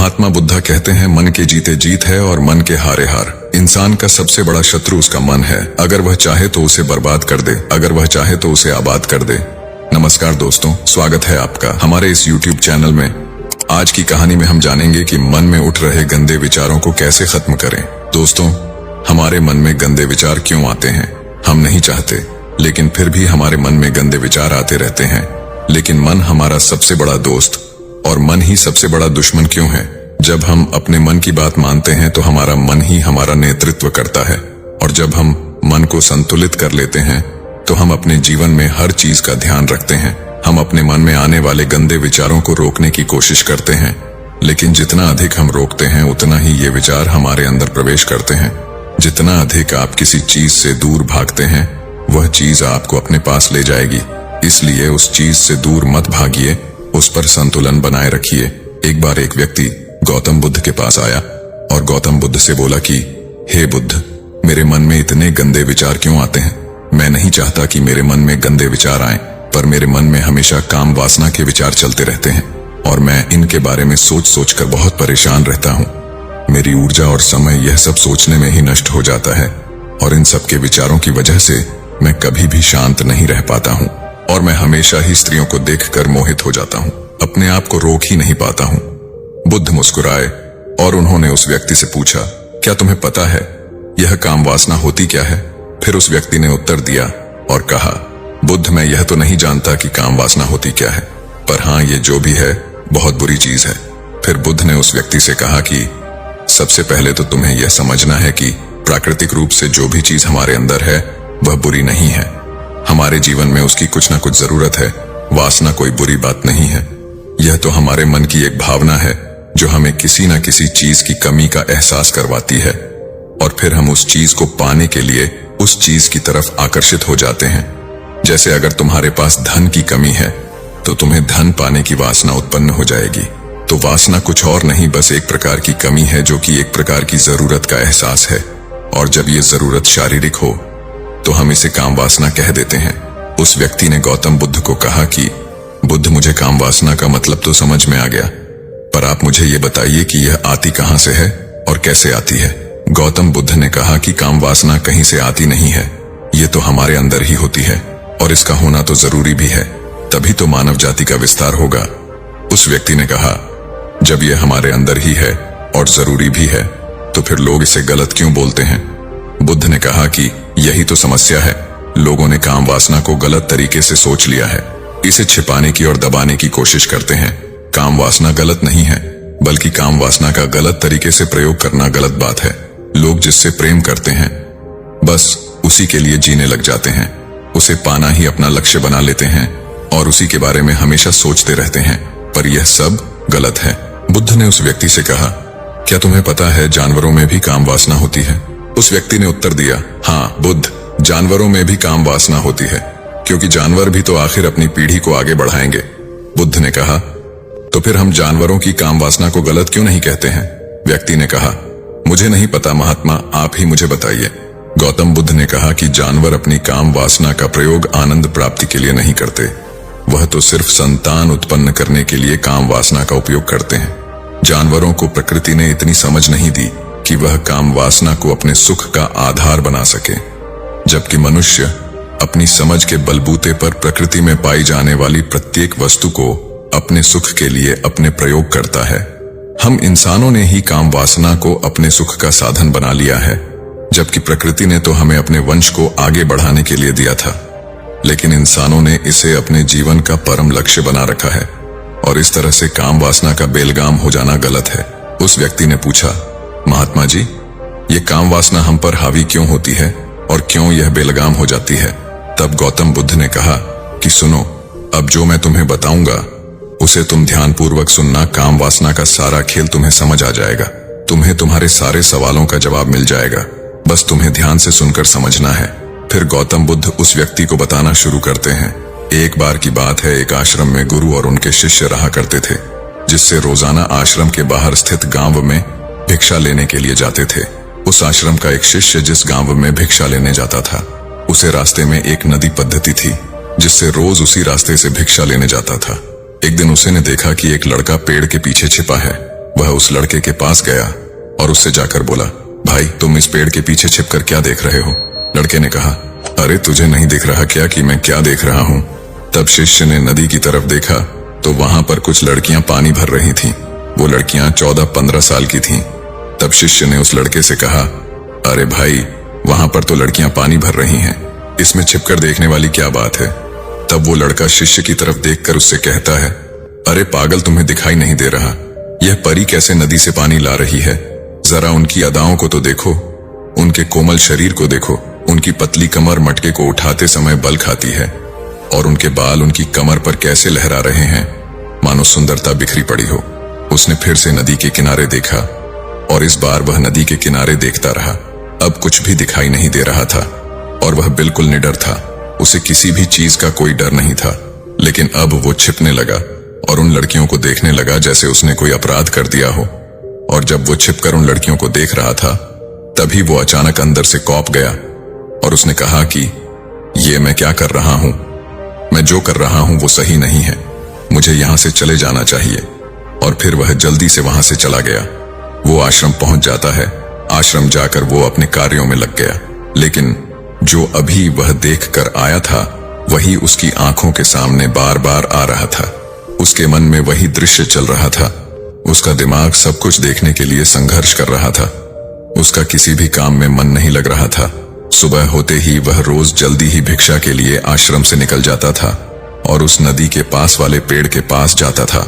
महात्मा बुद्धा कहते हैं, मन के जीते जीत है और मन के हारे हार। इंसान का सबसे बड़ा शत्रु उसका मन है। अगर वह चाहे तो उसे बर्बाद कर दे, अगर वह चाहे तो उसे आबाद कर दे। नमस्कार दोस्तों, स्वागत है आपका हमारे इस YouTube चैनल में। आज की कहानी में हम जानेंगे कि मन में उठ रहे गंदे विचारों को कैसे खत्म करें। दोस्तों, हमारे मन में गंदे विचार क्यों आते हैं? हम नहीं चाहते, लेकिन फिर भी हमारे मन में गंदे विचार आते रहते हैं। लेकिन मन हमारा सबसे बड़ा दोस्त और मन ही सबसे बड़ा दुश्मन क्यों है? जब हम अपने मन की बात मानते हैं तो हमारा मन ही हमारा नेतृत्व करता है, और जब हम मन को संतुलित कर लेते हैं तो हम अपने जीवन में हर चीज का ध्यान रखते हैं। हम अपने मन में आने वाले गंदे विचारों को रोकने की कोशिश करते हैं, लेकिन जितना अधिक हम रोकते हैं उतना ही ये विचार हमारे अंदर प्रवेश करते हैं। जितना अधिक आप किसी चीज से दूर भागते हैं, वह चीज आपको अपने पास ले जाएगी। इसलिए उस चीज से दूर मत भागिए, उस पर संतुलन बनाए रखिए। एक बार एक व्यक्ति गौतम बुद्ध के पास आया और गौतम बुद्ध से बोला कि हे बुद्ध, मेरे मन में इतने गंदे विचार क्यों आते हैं? मैं नहीं चाहता कि मेरे मन में गंदे विचार आएं, पर मेरे मन में हमेशा काम वासना के विचार चलते रहते हैं और मैं इनके बारे में सोच सोच कर बहुत परेशान रहता हूँ। मेरी ऊर्जा और समय यह सब सोचने में ही नष्ट हो जाता है, और इन सब के विचारों की वजह से मैं कभी भी शांत नहीं रह पाता हूँ, और मैं हमेशा ही स्त्रियों को देखकर मोहित हो जाता हूँ। अपने आप को रोक ही नहीं पाता हूँ। बुद्ध मुस्कुराए और उन्होंने उस व्यक्ति से पूछा, क्या तुम्हें पता है यह काम वासना होती क्या है? फिर उस व्यक्ति ने उत्तर दिया और कहा, बुद्ध, मैं यह तो नहीं जानता कि काम वासना होती क्या है, पर हाँ, ये जो भी है बहुत बुरी चीज है। फिर बुद्ध ने उस व्यक्ति से कहा कि सबसे पहले तो तुम्हें यह समझना है कि प्राकृतिक रूप से जो भी चीज हमारे अंदर है वह बुरी नहीं है। हमारे जीवन में उसकी कुछ ना कुछ जरूरत है। वासना कोई बुरी बात नहीं है। यह तो हमारे मन की एक भावना है जो हमें किसी न किसी चीज की कमी का एहसास करवाती है, और फिर हम उस चीज को पाने के लिए उस चीज की तरफ आकर्षित हो जाते हैं। जैसे अगर तुम्हारे पास धन की कमी है तो तुम्हें धन पाने की वासना उत्पन्न हो जाएगी। तो वासना कुछ और नहीं, बस एक प्रकार की कमी है जो कि एक प्रकार की जरूरत का एहसास है, और जब ये जरूरत शारीरिक हो तो हम इसे काम वासना कह देते हैं। उस व्यक्ति ने गौतम बुद्ध को कहा कि बुद्ध, मुझे काम वासना का मतलब तो समझ में आ गया, पर आप मुझे ये बताइए कि यह आती कहां से है और कैसे आती है? गौतम बुद्ध ने कहा कि काम वासना कहीं से आती नहीं है, ये तो हमारे अंदर ही होती है, और इसका होना तो जरूरी भी है, तभी तो मानव जाति का विस्तार होगा। उस व्यक्ति ने कहा, जब यह हमारे अंदर ही है और जरूरी भी है तो फिर लोग इसे गलत क्यों बोलते हैं? बुद्ध ने कहा कि यही तो समस्या है। लोगों ने काम वासना को गलत तरीके से सोच लिया है, इसे छिपाने की और दबाने की कोशिश करते हैं। काम वासना गलत नहीं है, बल्कि काम वासना का गलत तरीके से प्रयोग करना गलत बात है। लोग जिससे प्रेम करते हैं बस उसी के लिए जीने लग जाते हैं, उसे पाना ही अपना लक्ष्य बना लेते हैं और उसी के बारे में हमेशा सोचते रहते हैं, पर यह सब गलत है। बुद्ध ने उस व्यक्ति से कहा, क्या तुम्हें पता है जानवरों में भी काम वासना होती है? उस व्यक्ति ने उत्तर दिया, हाँ बुद्ध, जानवरों में भी काम वासना होती है, क्योंकि जानवर भी तो आखिर अपनी पीढ़ी को आगे बढ़ाएंगे। बुद्ध ने कहा, तो फिर हम जानवरों की काम वासना को गलत क्यों नहीं कहते हैं? व्यक्ति ने कहा, मुझे नहीं पता महात्मा, आप ही मुझे बताइए। गौतम बुद्ध ने कहा कि जानवर अपनी काम वासना का प्रयोग आनंद प्राप्ति के लिए नहीं करते, वह तो सिर्फ संतान उत्पन्न करने के लिए काम वासना का उपयोग करते हैं। जानवरों को प्रकृति ने इतनी समझ नहीं दी कि वह काम वासना को अपने सुख का आधार बना सके, जबकि मनुष्य अपनी समझ के बलबूते पर प्रकृति में पाई जाने वाली प्रत्येक वस्तु को अपने सुख के लिए अपने प्रयोग करता है। हम इंसानों ने ही काम वासना को अपने सुख का साधन बना लिया है, जबकि प्रकृति ने तो हमें अपने वंश को आगे बढ़ाने के लिए दिया था, लेकिन इंसानों ने इसे अपने जीवन का परम लक्ष्य बना रखा है, और इस तरह से काम वासना का बेलगाम हो जाना गलत है। उस व्यक्ति ने पूछा, महात्मा जी, ये काम वासना हम पर हावी क्यों होती है और क्यों यह बेलगाम हो जाती है? तब गौतम बुद्ध ने कहा कि सुनो, अब जो मैं तुम्हें बताऊंगा उसे तुम ध्यानपूर्वक सुनना। काम वासना का सारा खेल तुम्हें समझ आ जाएगा, तुम्हें तुम्हारे सारे सवालों का जवाब मिल जाएगा, बस तुम्हें ध्यान से सुनकर समझना है। फिर गौतम बुद्ध उस व्यक्ति को बताना शुरू करते हैं। एक बार की बात है, एक आश्रम में गुरु और उनके शिष्य रहा करते थे, जिससे रोजाना आश्रम के बाहर स्थित गांव में भिक्षा लेने के लिए जाते थे। उस आश्रम का एक शिष्य जिस गांव में भिक्षा लेने जाता था, उसे रास्ते में एक नदी पद्धति थी, जिससे रोज उसी रास्ते से भिक्षा लेने जाता था। एक दिन उसे ने देखा कि एक लड़का पेड़ के पीछे छिपा है। वह उस लड़के के पास गया और उससे जाकर बोला, भाई तुम इस पेड़ के पीछे छिपकर क्या देख रहे हो? लड़के ने कहा, अरे तुझे नहीं दिख रहा क्या कि मैं क्या देख रहा हूँ? तब शिष्य ने नदी की तरफ देखा तो वहां पर कुछ लड़कियां पानी भर रही थीं। वो लड़कियां 14-15 साल की थीं। तब शिष्य ने उस लड़के से कहा, अरे भाई वहां पर तो लड़कियां पानी भर रही हैं, इसमें छिपकर देखने वाली क्या बात है? तब वो लड़का शिष्य की तरफ देखकर उससे कहता है, अरे पागल तुम्हें दिखाई नहीं दे रहा? यह परी कैसे नदी से पानी ला रही है? जरा उनकी अदाओं को तो देखो, उनके कोमल शरीर को देखो, उनकी पतली कमर मटके को उठाते समय बल खाती है और उनके बाल उनकी कमर पर कैसे लहरा रहे हैं, मानो सुंदरता बिखरी पड़ी हो। उसने फिर से नदी के किनारे देखा और इस बार वह नदी के किनारे देखता रहा। अब कुछ भी दिखाई नहीं दे रहा था और वह बिल्कुल निडर था। उसे किसी भी चीज का कोई डर नहीं था। लेकिन अब वो छिपने लगा और उन लड़कियों को देखने लगा जैसे उसने कोई अपराध कर दिया हो। और जब वो छिपकर उन लड़कियों को देख रहा था तभी वो अचानक अंदर से कौंप गया और उसने कहा कि ये मैं क्या कर रहा हूं? मैं जो कर रहा हूं वो सही नहीं है, मुझे यहां से चले जाना चाहिए। और फिर वह जल्दी से वहां से चला गया। वो आश्रम पहुंच जाता है। आश्रम जाकर वो अपने कार्यों में लग गया। लेकिन जो अभी वह देख कर आया था वही उसकी आंखों के सामने बार बार आ रहा था। उसके मन में वही दृश्य चल रहा था। उसका दिमाग सब कुछ देखने के लिए संघर्ष कर रहा था। उसका किसी भी काम में मन नहीं लग रहा था। सुबह होते ही वह रोज जल्दी ही भिक्षा के लिए आश्रम से निकल जाता था और उस नदी के पास वाले पेड़ के पास जाता था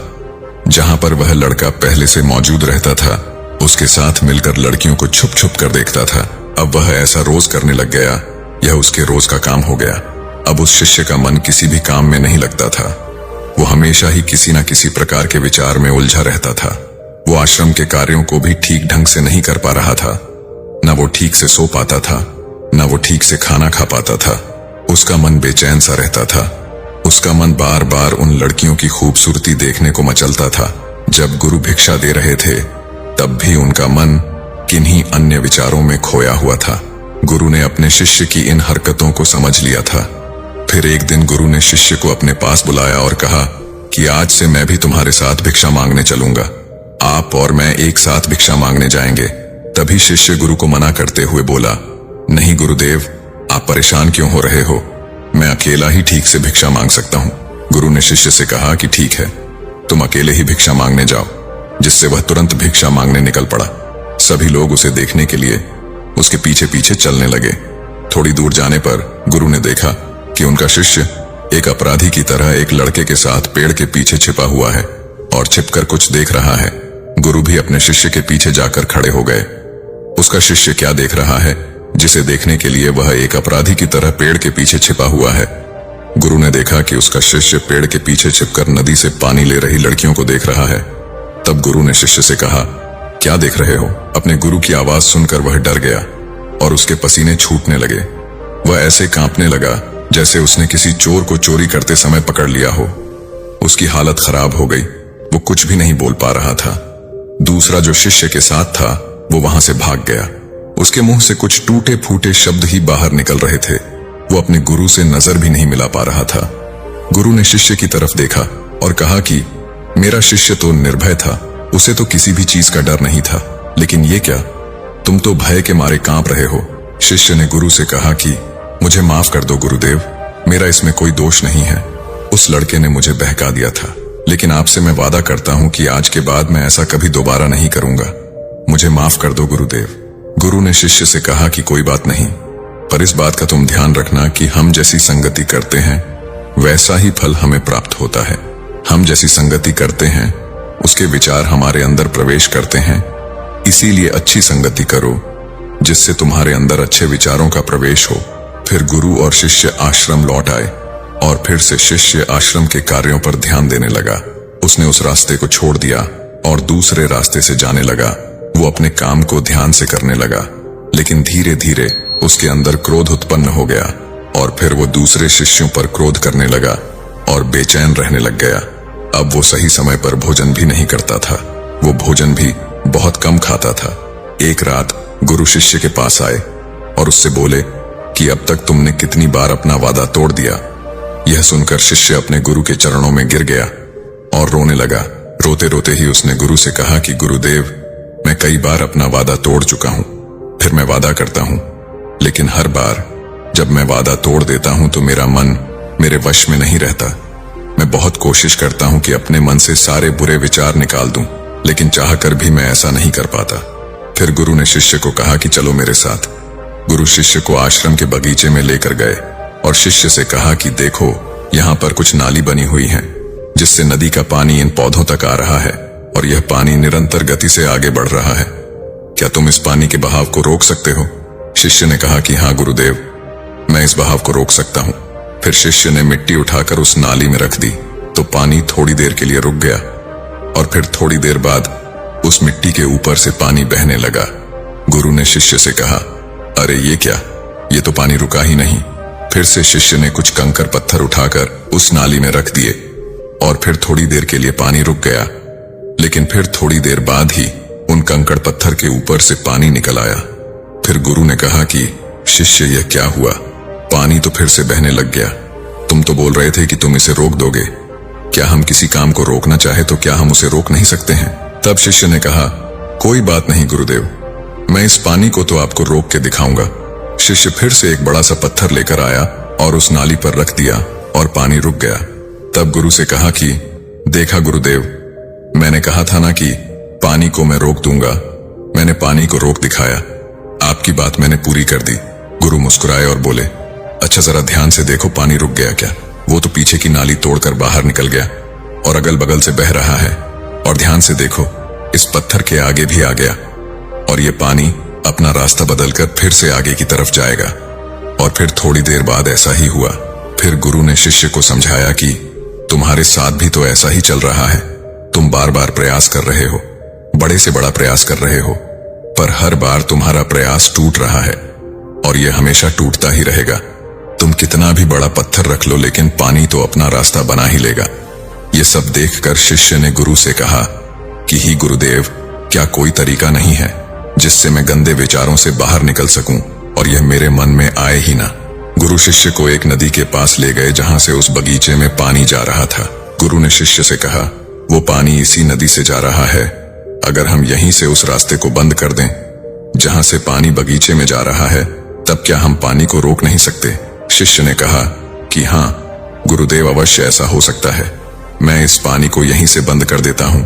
जहां पर वह लड़का पहले से मौजूद रहता था। उसके साथ मिलकर लड़कियों को छुप छुप कर देखता था। अब वह ऐसा रोज करने लग गया। यह उसके रोज का काम हो गया। अब उस शिष्य का मन किसी भी काम में नहीं लगता था। वो हमेशा ही किसी न किसी प्रकार के विचार में उलझा रहता था। वो आश्रम के कार्यों को भी ठीक ढंग से नहीं कर पा रहा था। न वो ठीक से सो पाता था, न वो ठीक से खाना खा पाता था। उसका मन बेचैन सा रहता था। उसका मन बार बार उन लड़कियों की खूबसूरती देखने को मचलता था। जब गुरु भिक्षा दे रहे थे तब भी उनका मन किन्हीं अन्य विचारों में खोया हुआ था। गुरु ने अपने शिष्य की इन हरकतों को समझ लिया था। फिर एक दिन गुरु ने शिष्य को अपने पास बुलाया और कहा कि आज से मैं भी तुम्हारे साथ भिक्षा मांगने चलूंगा। आप और मैं एक साथ भिक्षा मांगने जाएंगे। तभी शिष्य गुरु को मना करते हुए बोला, नहीं गुरुदेव, आप परेशान क्यों हो रहे हो? मैं अकेला ही ठीक से भिक्षा मांग सकता हूँ। गुरु ने शिष्य से कहा कि ठीक है, तुम अकेले ही भिक्षा मांगने जाओ। जिससे वह तुरंत भिक्षा मांगने निकल पड़ा। सभी लोग उसे देखने के लिए उसके पीछे पीछे चलने लगे। थोड़ी दूर जाने पर गुरु ने देखा कि उनका शिष्य एक अपराधी की तरह एक लड़के के साथ पेड़ के पीछे छिपा हुआ है और छिपकर कुछ देख रहा है। गुरु भी अपने शिष्य के पीछे जाकर खड़े हो गए। उसका शिष्य क्या देख रहा है जिसे देखने के लिए वह एक अपराधी की तरह पेड़ के पीछे छिपा हुआ है? गुरु ने देखा कि उसका शिष्य पेड़ के पीछे छिपकर नदी से पानी ले रही लड़कियों को देख रहा है। तब गुरु ने शिष्य से कहा, क्या देख रहे हो? अपने गुरु की आवाज सुनकर वह डर गया और उसके पसीने छूटने लगे। वह ऐसे कांपने लगा जैसे उसने किसी चोर को चोरी करते समय पकड़ लिया हो। उसकी हालत खराब हो गई। वो कुछ भी नहीं बोल पा रहा था। दूसरा जो शिष्य के साथ था वो वहां से भाग गया। उसके मुंह से कुछ टूटे फूटे शब्द ही बाहर निकल रहे थे। वो अपने गुरु से नजर भी नहीं मिला पा रहा था। गुरु ने शिष्य की तरफ देखा और कहा कि मेरा शिष्य तो निर्भय था, उसे तो किसी भी चीज का डर नहीं था, लेकिन ये क्या, तुम तो भय के मारे कांप रहे हो। शिष्य ने गुरु से कहा कि मुझे माफ कर दो गुरुदेव, मेरा इसमें कोई दोष नहीं है। उस लड़के ने मुझे बहका दिया था, लेकिन आपसे मैं वादा करता हूं कि आज के बाद मैं ऐसा कभी दोबारा नहीं करूंगा। मुझे माफ कर दो गुरुदेव। गुरु ने शिष्य से कहा कि कोई बात नहीं, पर इस बात का तुम ध्यान रखना कि हम जैसी संगति करते हैं वैसा ही फल हमें प्राप्त होता है। हम जैसी संगति करते हैं उसके विचार हमारे अंदर प्रवेश करते हैं। इसीलिए अच्छी संगति करो जिससे तुम्हारे अंदर अच्छे विचारों का प्रवेश हो। फिर गुरु और शिष्य आश्रम लौट आए और फिर से शिष्य आश्रम के कार्यों पर ध्यान देने लगा। उसने उस रास्ते को छोड़ दिया और दूसरे रास्ते से जाने लगा। वो अपने काम को ध्यान से करने लगा, लेकिन धीरे धीरे उसके अंदर क्रोध उत्पन्न हो गया और फिर वो दूसरे शिष्यों पर क्रोध करने लगा और बेचैन रहने लग गया। अब वो सही समय पर भोजन भी नहीं करता था। वो भोजन भी बहुत कम खाता था। एक रात गुरु शिष्य के पास आए और उससे बोले कि अब तक तुमने कितनी बार अपना वादा तोड़ दिया। यह सुनकर शिष्य अपने गुरु के चरणों में गिर गया और रोने लगा। रोते रोते ही उसने गुरु से कहा कि गुरुदेव, मैं कई बार अपना वादा तोड़ चुका हूं। फिर मैं वादा करता हूं, लेकिन हर बार जब मैं वादा तोड़ देता हूं तो मेरा मन मेरे वश में नहीं रहता। मैं बहुत कोशिश करता हूं कि अपने मन से सारे बुरे विचार निकाल दूं, लेकिन चाहकर भी मैं ऐसा नहीं कर पाता। फिर गुरु ने शिष्य को कहा कि चलो मेरे साथ। गुरु शिष्य को आश्रम के बगीचे में लेकर गए और शिष्य से कहा कि देखो, यहाँ पर कुछ नाली बनी हुई है जिससे नदी का पानी इन पौधों तक आ रहा है और यह पानी निरंतर गति से आगे बढ़ रहा है। क्या तुम इस पानी के बहाव को रोक सकते हो? शिष्य ने कहा कि हाँ गुरुदेव, मैं इस बहाव को रोक सकता हूं। फिर शिष्य ने मिट्टी उठाकर उस नाली में रख दी तो पानी थोड़ी देर के लिए रुक गया और फिर थोड़ी देर बाद उस मिट्टी के ऊपर से पानी बहने लगा। गुरु ने शिष्य से कहा, अरे ये क्या, ये तो पानी रुका ही नहीं। फिर से शिष्य ने कुछ कंकर पत्थर उठाकर उस नाली में रख दिए और फिर थोड़ी देर के लिए पानी रुक गया, लेकिन फिर थोड़ी देर बाद ही उन कंकड़ पत्थर के ऊपर से पानी निकल आया। फिर गुरु ने कहा कि शिष्य, यह क्या हुआ? पानी तो फिर से बहने लग गया। तुम तो बोल रहे थे कि तुम इसे रोक दोगे। क्या हम किसी काम को रोकना चाहे तो क्या हम उसे रोक नहीं सकते हैं? तब शिष्य ने कहा, कोई बात नहीं गुरुदेव, मैं इस पानी को तो आपको रोक के दिखाऊंगा। शिष्य फिर से एक बड़ा सा पत्थर लेकर आया और उस नाली पर रख दिया और पानी रुक गया। तब गुरु से कहा कि देखा गुरुदेव, मैंने कहा था ना कि पानी को मैं रोक दूंगा। मैंने पानी को रोक दिखाया। आपकी बात मैंने पूरी कर दी। गुरु मुस्कुराए और बोले, अच्छा जरा ध्यान से देखो, पानी रुक गया क्या? वो तो पीछे की नाली तोड़कर बाहर निकल गया और अगल बगल से बह रहा है। और ध्यान से देखो, इस पत्थर के आगे भी आ गया और ये पानी अपना रास्ता बदलकर फिर से आगे की तरफ जाएगा। और फिर थोड़ी देर बाद ऐसा ही हुआ। फिर गुरु ने शिष्य को समझाया कि तुम्हारे साथ भी तो ऐसा ही चल रहा है। तुम बार बार प्रयास कर रहे हो, बड़े से बड़ा प्रयास कर रहे हो, पर हर बार तुम्हारा प्रयास टूट रहा है और यह हमेशा टूटता ही रहेगा। तुम कितना भी बड़ा पत्थर रख लो, लेकिन पानी तो अपना रास्ता बना ही लेगा। ये सब देखकर शिष्य ने गुरु से कहा कि ही गुरुदेव, क्या कोई तरीका नहीं है जिससे मैं गंदे विचारों से बाहर निकल सकूं और यह मेरे मन में आए ही ना? गुरु शिष्य को एक नदी के पास ले गए जहां से उस बगीचे में पानी जा रहा था। गुरु ने शिष्य से कहा, वो पानी इसी नदी से जा रहा है। अगर हम यहीं से उस रास्ते को बंद कर दें जहां से पानी बगीचे में जा रहा है, तब क्या हम पानी को रोक नहीं सकते? शिष्य ने कहा कि हाँ गुरुदेव, अवश्य ऐसा हो सकता है। मैं इस पानी को यहीं से बंद कर देता हूं,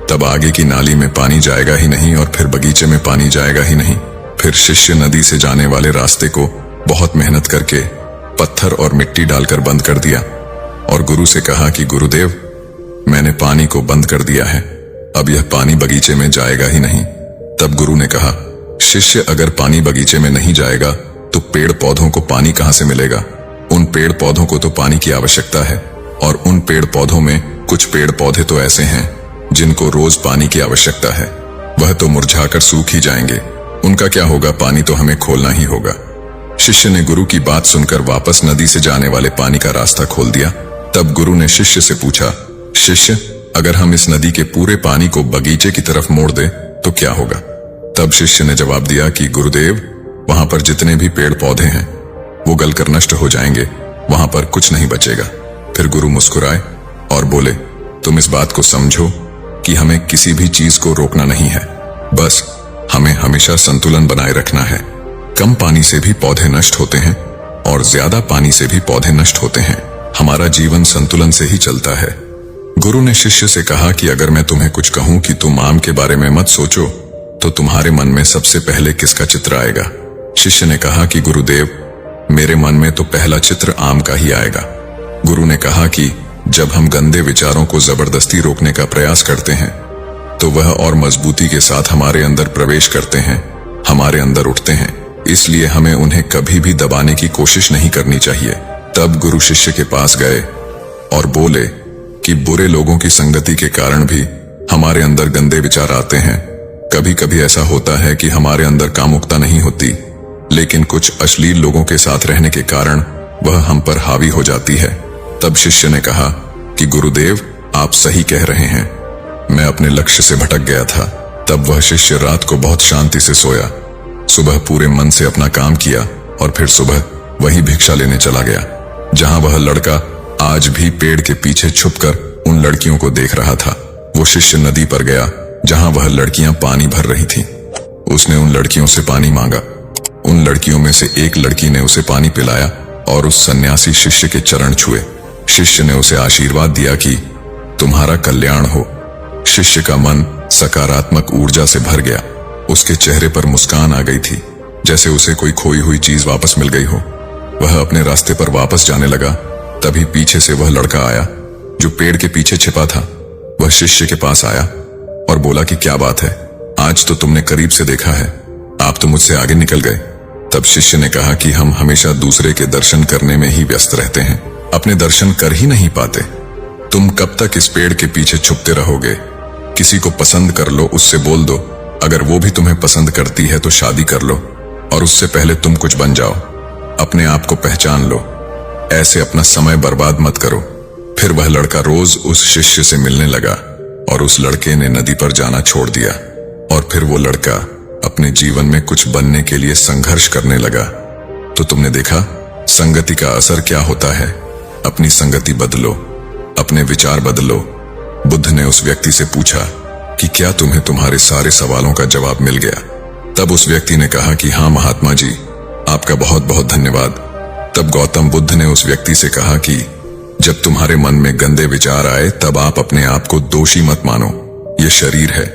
तब आगे की नाली में पानी जाएगा ही नहीं और फिर बगीचे में पानी जाएगा ही नहीं। फिर शिष्य नदी से जाने वाले रास्ते को बहुत मेहनत करके पत्थर और मिट्टी डालकर बंद कर दिया और गुरु से कहा कि गुरुदेव, मैंने पानी को बंद कर दिया है, अब यह पानी बगीचे में जाएगा ही नहीं। तब गुरु ने कहा, शिष्य, अगर पानी बगीचे में नहीं जाएगा तो पेड़ पौधों को पानी कहां से मिलेगा? उन पेड़ पौधों को तो पानी की आवश्यकता है और उन पेड़ पौधों में कुछ पेड़ पौधे तो ऐसे हैं जिनको रोज पानी की आवश्यकता है। वह तो मुरझाकर सूख ही जाएंगे, उनका क्या होगा? पानी तो हमें खोलना ही होगा। शिष्य ने गुरु की बात सुनकर वापस नदी से जाने वाले पानी का रास्ता खोल दिया। तब गुरु ने शिष्य से पूछा, शिष्य, अगर हम इस नदी के पूरे पानी को बगीचे की तरफ मोड़ दें तो क्या होगा? तब शिष्य ने जवाब दिया कि गुरुदेव, वहां पर जितने भी पेड़ पौधे हैं वो गलकर नष्ट हो जाएंगे, वहां पर कुछ नहीं बचेगा। फिर गुरु मुस्कुराए और बोले, तुम इस बात को समझो कि हमें किसी भी चीज को रोकना नहीं है, बस हमें हमेशा संतुलन बनाए रखना है। कम पानी से भी पौधे नष्ट होते हैं और ज्यादा पानी से भी पौधे नष्ट होते हैं। हमारा जीवन संतुलन से ही चलता है। गुरु ने शिष्य से कहा कि अगर मैं तुम्हें कुछ कहूं कि तुम आम के बारे में मत सोचो, तो तुम्हारे मन में सबसे पहले किसका चित्र आएगा? शिष्य ने कहा कि गुरुदेव, मेरे मन में तो पहला चित्र आम का ही आएगा। गुरु ने कहा कि जब हम गंदे विचारों को जबरदस्ती रोकने का प्रयास करते हैं तो वह और मजबूती के साथ हमारे अंदर प्रवेश करते हैं, हमारे अंदर उठते हैं। इसलिए हमें उन्हें कभी भी दबाने की कोशिश नहीं करनी चाहिए। तब गुरु शिष्य के पास गए और बोले कि बुरे लोगों की संगति के कारण भी हमारे अंदर गंदे विचार आते हैं। कभी कभी ऐसा होता है कि हमारे अंदर कामुकता नहीं होती, लेकिन कुछ अश्लील लोगों के साथ रहने के कारण वह हम पर हावी हो जाती है। तब शिष्य ने कहा कि गुरुदेव, आप सही कह रहे हैं, मैं अपने लक्ष्य से भटक गया था। तब वह शिष्य रात को बहुत शांति से सोया, सुबह पूरे मन से अपना काम किया और फिर सुबह वही भिक्षा लेने चला गया जहां वह लड़का आज भी पेड़ के पीछे छुपकर उन लड़कियों को देख रहा था। वो शिष्य नदी पर गया जहां वह लड़कियां पानी भर रही थीं। उसने उन लड़कियों से पानी मांगा। उन लड़कियों में से एक लड़की ने उसे पानी पिलाया और उस सन्यासी शिष्य के चरण छुए। शिष्य ने उसे आशीर्वाद दिया कि तुम्हारा कल्याण हो। शिष्य का मन सकारात्मक ऊर्जा से भर गया। उसके चेहरे पर मुस्कान आ गई थी, जैसे उसे कोई खोई हुई चीज वापस मिल गई हो। वह अपने रास्ते पर वापस जाने लगा। तभी पीछे से वह लड़का आया जो पेड़ के पीछे छिपा था। वह शिष्य के पास आया और बोला कि क्या बात है, आज तो तुमने करीब से देखा है, आप तो मुझसे आगे निकल गए। तब शिष्य ने कहा कि हम हमेशा दूसरे के दर्शन करने में ही व्यस्त रहते हैं, अपने दर्शन कर ही नहीं पाते। तुम कब तक इस पेड़ के पीछे छुपते रहोगे? किसी को पसंद कर लो, उससे बोल दो। अगर वो भी तुम्हें पसंद करती है तो शादी कर लो, और उससे पहले तुम कुछ बन जाओ। अपने आप को पहचान लो। ऐसे अपना समय बर्बाद मत करो। फिर वह लड़का रोज उस शिष्य से मिलने लगा और उस लड़के ने नदी पर जाना छोड़ दिया। और फिर वो लड़का अपने जीवन में कुछ बनने के लिए संघर्ष करने लगा। तो तुमने देखा संगति का असर क्या होता है। अपनी संगति बदलो, अपने विचार बदलो। बुद्ध ने उस व्यक्ति से पूछा कि क्या तुम्हें तुम्हारे सारे सवालों का जवाब मिल गया? तब उस व्यक्ति ने कहा कि हाँ महात्मा जी, आपका बहुत बहुत धन्यवाद। तब गौतम बुद्ध ने उस व्यक्ति से कहा कि जब तुम्हारे मन में गंदे विचार आए तब आप अपने आप को दोषी मत मानो। ये शरीर है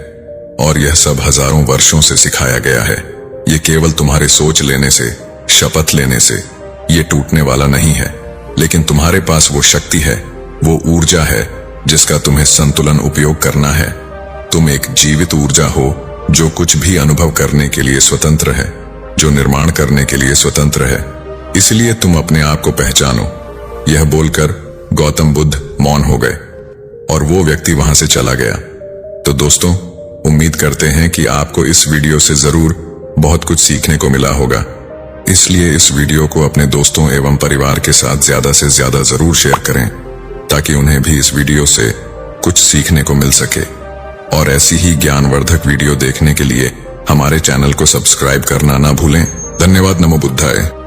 और यह सब हजारों वर्षों से सिखाया गया है। ये केवल तुम्हारे सोच लेने से, शपथ लेने से ये टूटने वाला नहीं है। लेकिन तुम्हारे पास वो शक्ति है, वो ऊर्जा है जिसका तुम्हें संतुलन उपयोग करना है। तुम एक जीवित ऊर्जा हो जो कुछ भी अनुभव करने के लिए स्वतंत्र है, जो निर्माण करने के लिए स्वतंत्र है। इसलिए तुम अपने आप को पहचानो। यह बोलकर गौतम बुद्ध मौन हो गए और वो व्यक्ति वहां से चला गया। तो दोस्तों, उम्मीद करते हैं कि आपको इस वीडियो से जरूर बहुत कुछ सीखने को मिला होगा। इसलिए इस वीडियो को अपने दोस्तों एवं परिवार के साथ ज्यादा से ज्यादा जरूर शेयर करें, ताकि उन्हें भी इस वीडियो से कुछ सीखने को मिल सके। और ऐसी ही ज्ञानवर्धक वीडियो देखने के लिए हमारे चैनल को सब्सक्राइब करना ना भूलें। धन्यवाद। नमो बुद्धाय।